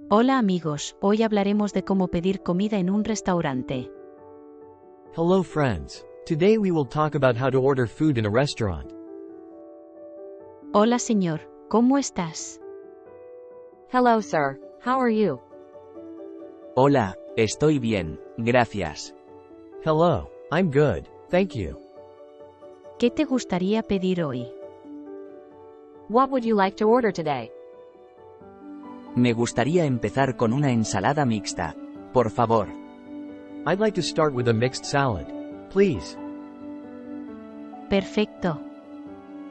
Hola amigos, hoy hablaremos de cómo pedir comida en un restaurante. Hello friends. Today we will talk about how to order food in a restaurant. Hola señor, ¿cómo estás? Hello sir, how are you? Hola, estoy bien, gracias. Hello, I'm good, thank you. ¿Qué te gustaría pedir hoy? What would you like to order today? Me gustaría empezar con una ensalada mixta, por favor. I'd like to start with a mixed salad, please. Perfecto.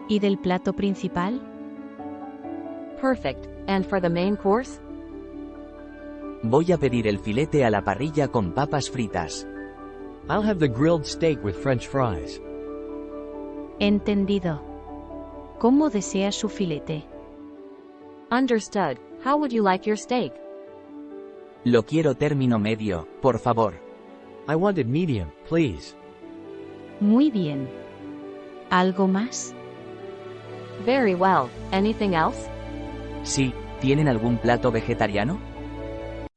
¿Y del plato principal? Perfect, and for the main course? Voy a pedir el filete a la parrilla con papas fritas. I'll have the grilled steak with French fries. Entendido. ¿Cómo desea su filete? Understood. How would you like your steak? Lo quiero término medio, por favor. I want it medium, please. Muy bien. ¿Algo más? Very well. Anything else? Sí, ¿tienen algún plato vegetariano?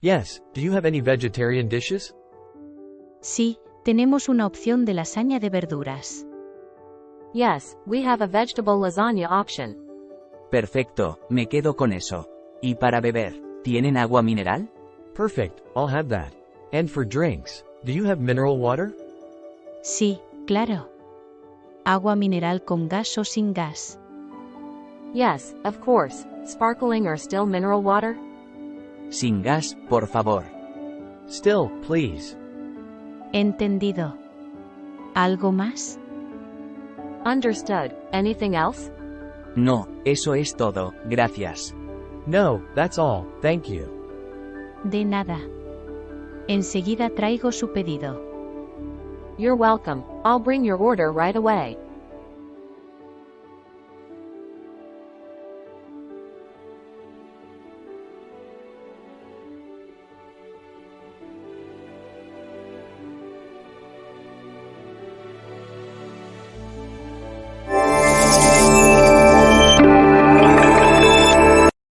Yes, do you have any vegetarian dishes? Sí, tenemos una opción de lasaña de verduras. Yes, we have a vegetable lasagna option. Perfecto, me quedo con eso. ¿Y para beber, tienen agua mineral? Perfect, I'll have that. And for drinks, do you have mineral water? Sí, claro. Agua mineral con gas o sin gas. Yes, of course. Sparkling or still mineral water? Sin gas, por favor. Still, please. Entendido. ¿Algo más? Understood. Anything else? No, eso es todo, gracias. No, that's all, thank you. De nada. Enseguida traigo su pedido. You're welcome. I'll bring your order right away.